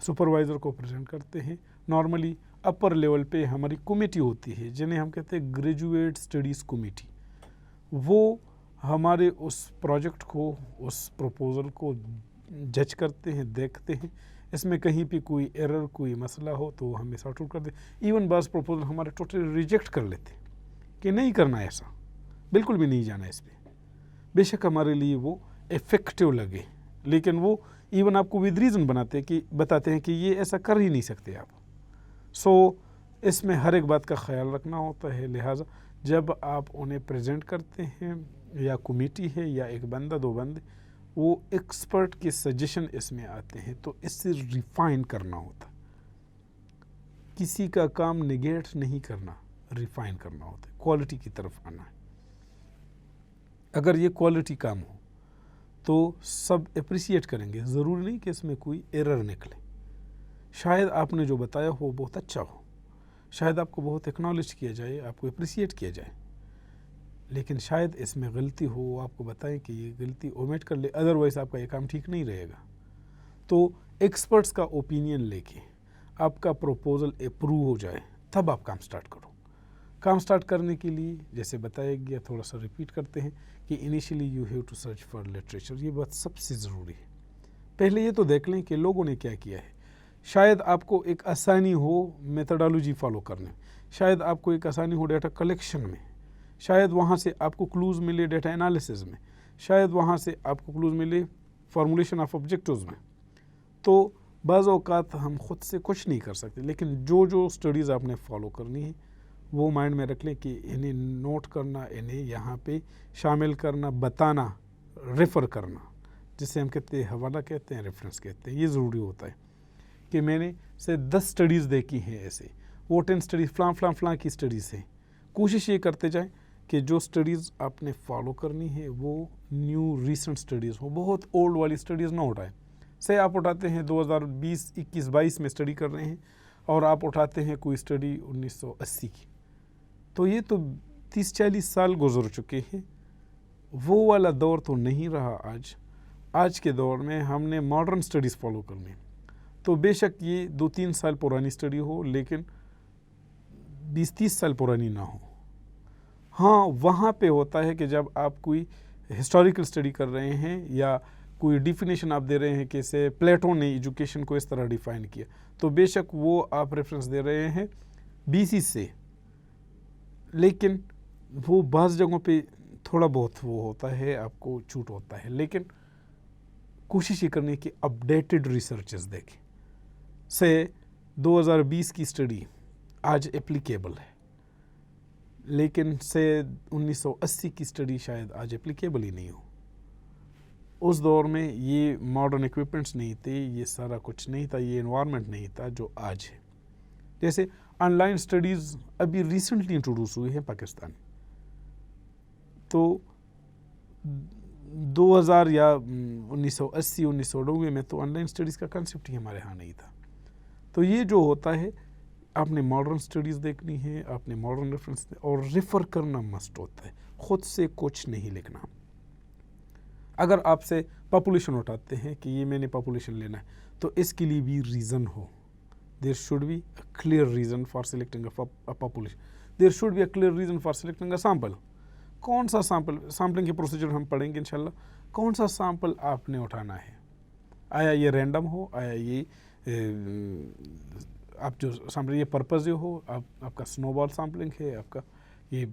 سپروائزر کو پریزنٹ کرتے ہیں. نارملی اپر لیول پہ ہماری کمیٹی ہوتی ہے جنہیں ہم کہتے ہیں گریجویٹ اسٹڈیز کمیٹی. وہ ہمارے اس پروجیکٹ کو, اس پروپوزل کو جج کرتے ہیں, دیکھتے ہیں. اس میں کہیں پہ کوئی ایرر, کوئی مسئلہ ہو تو وہ ہمیں سارٹ آؤٹ کر دیں. ایون بعض پروپوزل ہمارے ٹوٹلی ریجیکٹ کر لیتے کہ نہیں کرنا ایسا, بالکل بھی نہیں جانا اس پہ. بے شک ہمارے لیے وہ افیکٹو لگے, لیکن وہ ایون آپ کو ود ریزن بتاتے ہیں کہ یہ ایسا کر ہی نہیں سکتے آپ. اس میں ہر ایک بات کا خیال رکھنا ہوتا ہے. لہٰذا جب آپ انہیں پریزنٹ کرتے ہیں, یا کمیٹی ہے یا ایک بندہ, دو بندے, وہ ایکسپرٹ کے سجیشن اس میں آتے ہیں تو اس سے ریفائن کرنا ہوتا. کسی کا کام نگیٹ نہیں کرنا, ریفائن کرنا ہوتا ہے, کوالٹی کی طرف آنا ہے. اگر یہ کوالٹی کام ہو تو سب اپریشیٹ کریں گے. ضروری نہیں کہ اس میں کوئی ایرر نکلے. شاید آپ نے جو بتایا ہو بہت اچھا ہو, شاید آپ کو بہت ایکنالج کیا جائے, آپ کو اپریشیٹ کیا جائے, لیکن شاید اس میں غلطی ہو, آپ کو بتائیں کہ یہ غلطی اومٹ کر لے, ادروائز آپ کا یہ کام ٹھیک نہیں رہے گا. تو ایکسپرٹس کا اوپینین لے کے آپ کا پروپوزل اپروو ہو جائے تب آپ کام سٹارٹ کرو. کام سٹارٹ کرنے کے لیے جیسے بتایا گیا, تھوڑا سا ریپیٹ کرتے ہیں کہ initially you have to search for literature. یہ بات سب سے ضروری ہے. پہلے یہ تو دیکھ لیں کہ لوگوں نے کیا کیا ہے. شاید آپ کو ایک آسانی ہو میتھڈالوجی فالو کرنے میں, شاید آپ کو ایک آسانی ہو ڈیٹا کلیکشن میں, شاید وہاں سے آپ کو کلوز ملے ڈیٹا انالیسز میں, شاید وہاں سے آپ کو کلوز ملے فارمولیشن آف آبجیکٹوز میں. تو بعض اوقات ہم خود سے کچھ نہیں کر سکتے, لیکن جو سٹڈیز آپ نے فالو کرنی ہے وہ مائنڈ میں رکھ لیں کہ انہیں نوٹ کرنا, انہیں یہاں پہ شامل کرنا, بتانا, ریفر کرنا, جسے ہم کہتے ہیں حوالہ کہتے ہیں, ریفرنس کہتے ہیں. یہ ضروری ہوتا ہے کہ میں نے سے 10 سٹڈیز دیکھی ہیں ایسے, وہ 10 سٹڈیز فلاں کی سٹڈیز ہیں. کوشش یہ کرتے جائیں کہ جو سٹڈیز آپ نے فالو کرنی ہے وہ نیو ریسنٹ سٹڈیز ہوں, بہت اولڈ والی سٹڈیز نہ اٹھائیں. سے آپ اٹھاتے ہیں 2020, 21, 22 میں سٹڈی کر رہے ہیں اور آپ اٹھاتے ہیں کوئی سٹڈی 1980 کی, تو یہ تو 30-40 سال گزر چکے ہیں. وہ والا دور تو نہیں رہا آج کے دور میں ہم نے ماڈرن سٹڈیز فالو کرنی. تو بے شک یہ 2-3 سال پرانی سٹڈی ہو لیکن 20-30 سال پرانی نہ ہو. ہاں وہاں پہ ہوتا ہے کہ جب آپ کوئی ہسٹوریکل سٹڈی کر رہے ہیں یا کوئی ڈیفینیشن آپ دے رہے ہیں کہ سے پلیٹو نے ایجوکیشن کو اس طرح ڈیفائن کیا, تو بے شک وہ آپ ریفرنس دے رہے ہیں BC سے, لیکن وہ بعض جگہوں پہ تھوڑا بہت وہ ہوتا ہے, آپ کو چھوٹ ہوتا ہے. لیکن کوشش یہ کرنی کہ اپڈیٹڈ ریسرچز دیکھیں. سے 2020 کی سٹڈی آج اپلیکیبل ہے, لیکن سے 1980 کی سٹڈی شاید آج اپلیکیبل ہی نہیں ہو. اس دور میں یہ ماڈرن ایکوپمنٹس نہیں تھے, یہ سارا کچھ نہیں تھا, یہ انوائرمنٹ نہیں تھا جو آج ہے. جیسے آن لائن سٹڈیز ابھی ریسنٹلی انٹروڈیوس ہوئی ہیں پاکستان, تو 2000 یا 1980-1990 میں تو آن لائن سٹڈیز کا کنسیپٹ ہی ہمارے ہاں نہیں تھا. تو یہ جو ہوتا ہے آپ نے ماڈرن اسٹڈیز دیکھنی ہے، آپ نے ماڈرن ریفرنس اور ریفر کرنا مسٹ ہوتا ہے، خود سے کچھ نہیں لکھنا. اگر آپ سے پاپولیشن اٹھاتے ہیں کہ یہ میں نے پاپولیشن لینا ہے تو اس کے لیے بھی ریزن ہو. There should be a clear reason for selecting a population. There should be a clear reason for selecting a sample. کون سا سیمپلنگ کے پروسیجر ہم پڑھیں گے انشاءاللہ. کون سا سیمپل آپ نے اٹھانا ہے، آیا یہ رینڈم ہو، آیا یہ آپ جو سیمپل یہ پرپز یہ ہو، آپ کا سنو بال سیمپلنگ ہے، آپ کا یہ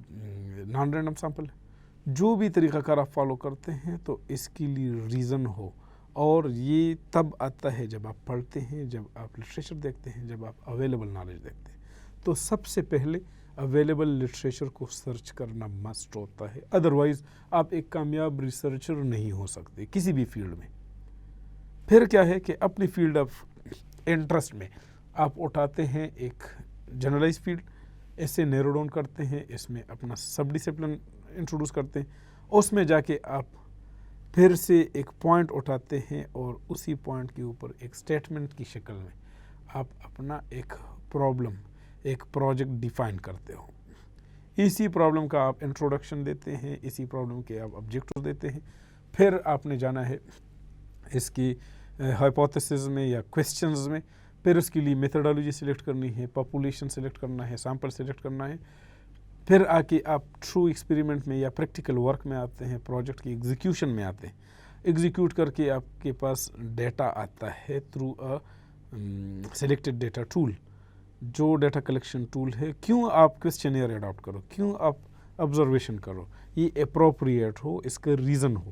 نان رینڈم سیمپل ہے. جو بھی طریقہ کار آپ فالو کرتے ہیں تو اس کے لیے ریزن ہو. اور یہ تب آتا ہے جب آپ پڑھتے ہیں، جب آپ لٹریچر دیکھتے ہیں، جب آپ اویلیبل نالج دیکھتے ہیں. تو سب سے پہلے اویلیبل لٹریچر کو سرچ کرنا مسٹ ہوتا ہے، ادروائز آپ ایک کامیاب ریسرچر نہیں ہو سکتے کسی بھی فیلڈ میں. پھر کیا ہے کہ اپنی فیلڈ آف انٹرسٹ میں آپ اٹھاتے ہیں ایک جنرلائز فیلڈ، اسے نیرو ڈاؤن کرتے ہیں، اس میں اپنا سب ڈسپلن انٹروڈیوس کرتے ہیں، اس میں جا کے آپ پھر سے ایک پوائنٹ اٹھاتے ہیں اور اسی پوائنٹ کے اوپر ایک سٹیٹمنٹ کی شکل میں آپ اپنا ایک پرابلم، ایک پروجیکٹ ڈیفائن کرتے ہو. اسی پرابلم کا آپ انٹروڈکشن دیتے ہیں، اسی پرابلم کے آپ آبجیکٹو دیتے ہیں. پھر آپ نے جانا ہے اس کی ہائپوتھیسز میں یا کویسچنز میں، پھر اس کے لیے میتھڈالوجی سلیکٹ کرنی ہے، پاپولیشن سلیکٹ کرنا ہے، سیمپل سلیکٹ کرنا ہے. پھر آ کے آپ ٹرو ایکسپیریمنٹ میں یا پریکٹیکل ورک میں آتے ہیں، پروجیکٹ کی ایگزیکیوشن میں آتے ہیں. ایگزیکیوٹ کر کے آپ کے پاس ڈیٹا آتا ہے تھرو سلیکٹڈ ڈیٹا ٹول. جو ڈیٹا کلیکشن ٹول ہے، کیوں آپ کویسچنیئر اڈاپٹ کرو، کیوں آپ آبزرویشن کرو، یہ اپروپریٹ ہو، اس کا ریزن ہو.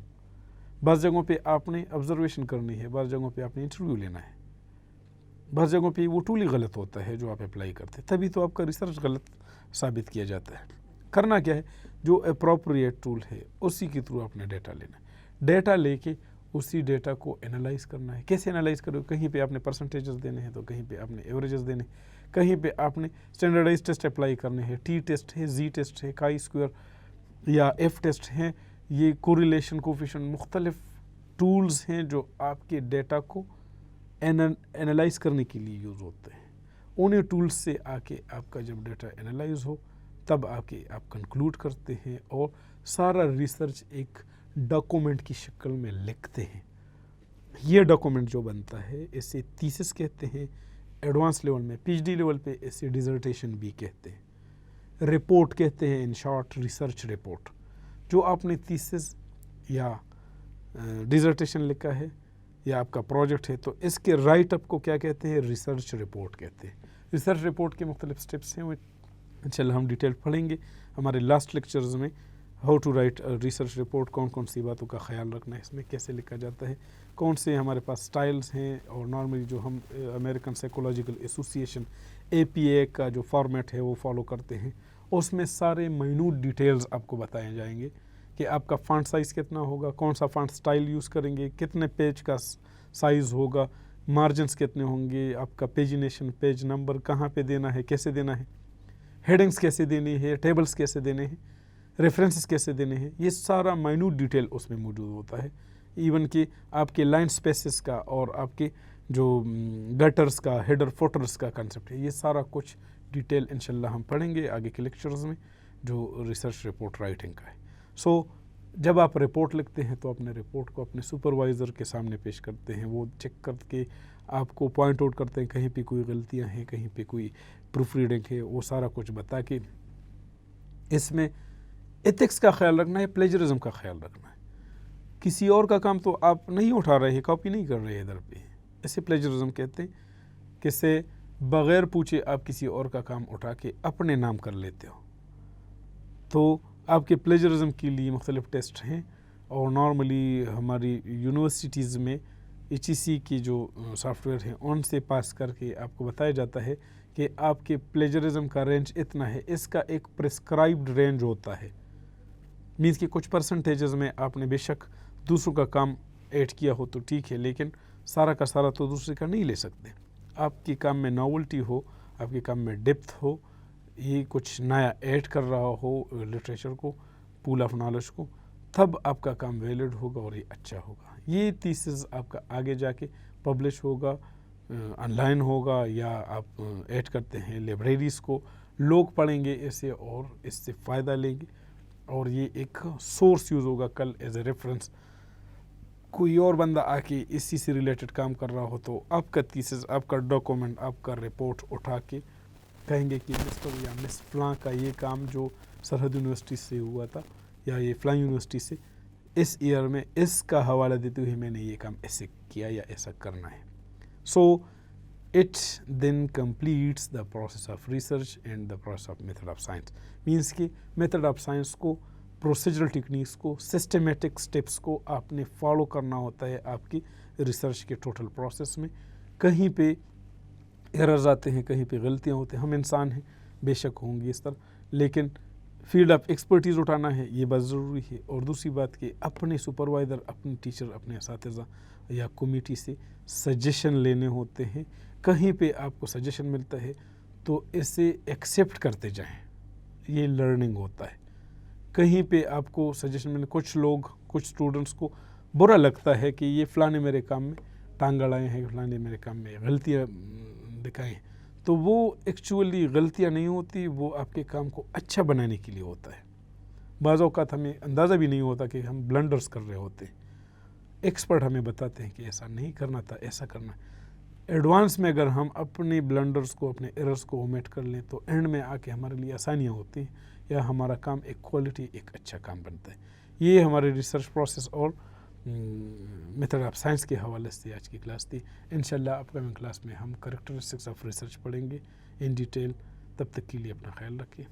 بعض جگہوں پہ آپ نے آبزرویشن کرنی ہے، بعض جگہوں پہ آپ نے انٹرویو لینا ہے، بعض جگہوں پہ وہ ٹول ہی غلط ہوتا ہے جو آپ اپلائی کرتے ہیں، تبھی تو آپ کا ریسرچ غلط ثابت کیا جاتا ہے. کرنا کیا ہے، جو اپروپریٹ ٹول ہے اسی کے تھرو آپ نے ڈیٹا لینا ہے. ڈیٹا لے کے اسی ڈیٹا کو انالائز کرنا ہے. کیسے انالائز کرو، کہیں پہ آپ نے پرسنٹیجز دینے ہیں تو کہیں پہ آپ نے ایوریجز دینے ہیں، کہیں پہ آپ نے اسٹینڈرڈائز ٹیسٹ اپلائی کرنے ہیں. ٹی ٹیسٹ ہے، زی ٹیسٹ ہے، کائی اسکوئر یا ایف ٹیسٹ ہیں. یہ کوریلیشن کوفیشنٹ مختلف ٹولز ہیں جو آپ کے ڈیٹا کو انالائز کرنے کے لیے یوز ہوتے ہیں. انہیں ٹولز سے آ کے آپ کا جب ڈیٹا انالائز ہو تب آ کے آپ کنکلوڈ کرتے ہیں اور سارا ریسرچ ایک ڈاکومنٹ کی شکل میں لکھتے ہیں. یہ ڈاکومنٹ جو بنتا ہے اسے تھیسس کہتے ہیں. ایڈوانس لیول میں پی ایچ ڈی لیول پہ اسے ڈیزرٹیشن بھی کہتے ہیں. رپورٹ کہتے ہیں، ان شارٹ ریسرچ رپورٹ. جو آپ نے تھیسس یا ڈیزرٹیشن لکھا ہے یا آپ کا پروجیکٹ ہے تو اس کے رائٹ اپ کو کیا کہتے ہیں، ریسرچ رپورٹ کہتے ہیں. ریسرچ رپورٹ کے مختلف سٹیپس ہیں، وہ انشاءاللہ ہم ڈیٹیل پڑھیں گے ہمارے لاسٹ لیکچرز میں. How to write research report, کون کون سی باتوں کا خیال رکھنا ہے اس میں، کیسے لکھا جاتا ہے، کون سے ہمارے پاس سٹائلز ہیں. اور نارملی جو ہم امریکن سائیکولوجیکل ایسوسیشن APA کا جو فارمیٹ ہے وہ فالو کرتے ہیں. اس میں سارے مائنوٹ ڈیٹیلز آپ کو بتائے جائیں گے کہ آپ کا فانٹ سائز کتنا ہوگا، کون سا فانٹ سٹائل یوز کریں گے، کتنے پیج کا سائز ہوگا، مارجنز کتنے ہوں گے، آپ کا پیجنیشن، پیج نمبر کہاں پہ دینا ہے، کیسے دینا ہے، ہیڈنگز کیسے دینی ہے، ٹیبلز کیسے دینے ہیں، ریفرنسز کیسے دینے ہیں. یہ سارا مائنوٹ ڈیٹیل اس میں موجود ہوتا ہے. ایون کہ آپ کے لائن سپیسز کا اور آپ کے جو گٹرز کا، ہیڈر فوٹرز کا کنسپٹ ہے، یہ سارا کچھ ڈیٹیل انشاءاللہ ہم پڑھیں گے آگے کے لیکچرز میں جو ریسرچ رپورٹ رائٹنگ کا ہے. سو جب آپ رپورٹ لکھتے ہیں تو اپنے رپورٹ کو اپنے سپروائزر کے سامنے پیش کرتے ہیں. وہ چیک کر کے آپ کو پوائنٹ آؤٹ کرتے ہیں کہیں پہ کوئی غلطیاں ہیں، کہیں پہ کوئی پروف ریڈنگ ہے، وہ سارا کچھ بتا کے اس میں ایتھکس کا خیال رکھنا ہے، پلیجرزم کا خیال رکھنا ہے. کسی اور کا کام تو آپ نہیں اٹھا رہے ہیں، کاپی نہیں کر رہے ہیں ادھر پہ. اسے پلیجرزم کہتے ہیں کہ سے بغیر پوچھے آپ کسی اور کا کام اٹھا کے اپنے نام کر لیتے ہو. تو آپ کے پلیجرزم کے لیے مختلف ٹیسٹ ہیں اور نارملی ہماری یونیورسٹیز میں HEC کی جو سافٹ ویئر ہیں ان سے پاس کر کے آپ کو بتایا جاتا ہے کہ آپ کے پلیجرزم کا رینج اتنا ہے. اس کا ایک پرسکرائبڈ رینج ہوتا ہے، مینس کہ کچھ پرسنٹیجز میں آپ نے بے شک دوسروں کا کام ایڈ کیا ہو تو ٹھیک ہے، لیکن سارا کا سارا تو دوسرے کا نہیں لے سکتے. آپ کے کام میں ناولٹی ہو، آپ کے کام میں ڈیپتھ ہو، یہ کچھ نیا ایڈ کر رہا ہو لٹریچر کو، پول آف نالج کو، تب آپ کا کام ویلڈ ہوگا اور یہ اچھا ہوگا. یہ تھیسس آپ کا آگے جا کے پبلش ہوگا آن لائن ہوگا یا آپ ایڈ کرتے ہیں لائبریریز کو، لوگ پڑھیں گے اسے اور اس سے فائدہ لیں گے، اور یہ ایک سورس یوز ہوگا کل ایز اے ریفرنس. کوئی اور بندہ آ کے اسی سے ریلیٹڈ کام کر رہا ہو تو آپ کا تھیسس، آپ کا ڈاکومنٹ، آپ کا رپورٹ اٹھا کے کہیں گے کہ مسٹر یا مس فلاں کا یہ کام جو سرحد یونیورسٹی سے ہوا تھا یا یہ فلاں یونیورسٹی سے اس ایئر میں اس کا حوالہ دیتے ہوئے میں نے یہ کام ایسے کیا یا ایسا کرنا ہے. سو it then completes the process of research and the process of method of science. means کہ میتھڈ آف سائنس کو، پروسیجرل ٹیکنیکس کو، سسٹمیٹک سٹیپس کو آپ نے فالو کرنا ہوتا ہے آپ کی ریسرچ کے ٹوٹل پروسیس میں. کہیں پہ ایررز آتے ہیں، کہیں پہ غلطیاں ہوتے ہیں، ہم انسان ہیں، بے شک ہوں گی اس طرح، لیکن فیلڈ آف ایکسپرٹیز اٹھانا ہے، یہ بات ضروری ہے. اور دوسری بات کہ اپنے سپروائزر، اپنے ٹیچر، اپنے اساتذہ یا کمیٹی سے سجیشن لینے ہوتے ہیں. کہیں پہ آپ کو سجیشن ملتا ہے تو اسے ایکسیپٹ کرتے جائیں، یہ لرننگ ہوتا ہے. کہیں پہ آپ کو سجیشن ملے، کچھ لوگ، کچھ اسٹوڈنٹس کو برا لگتا ہے کہ یہ فلاں نے میرے کام میں ٹانگ اڑائے ہیں، فلاں نے میرے کام میں غلطیاں دکھائیں ہیں، تو وہ ایکچولی غلطیاں نہیں ہوتی، وہ آپ کے کام کو اچھا بنانے کے لیے ہوتا ہے. بعض اوقات ہمیں اندازہ بھی نہیں ہوتا کہ ہم بلنڈرز کر رہے ہوتے ہیں. ایکسپرٹ ہمیں بتاتے ہیں کہ ایسا نہیں کرنا تھا، ایسا کرنا ہے. ایڈوانس میں اگر ہم اپنے بلنڈرز کو، اپنے ایررز کو اومیٹ کر لیں تو اینڈ میں آ کے ہمارے لیے آسانیاں ہوتی ہیں یا ہمارا کام ایک کوالٹی، ایک اچھا کام بنتا ہے. یہ ہمارے ریسرچ پروسیس اور میتھڈ آف سائنس کے حوالے سے آج کی کلاس تھی. انشاءاللہ اپ کمنگ کلاس میں ہم کریکٹرسٹکس آف ریسرچ پڑھیں گے ان ڈیٹیل. تب تک کے لیے اپنا خیال رکھیں.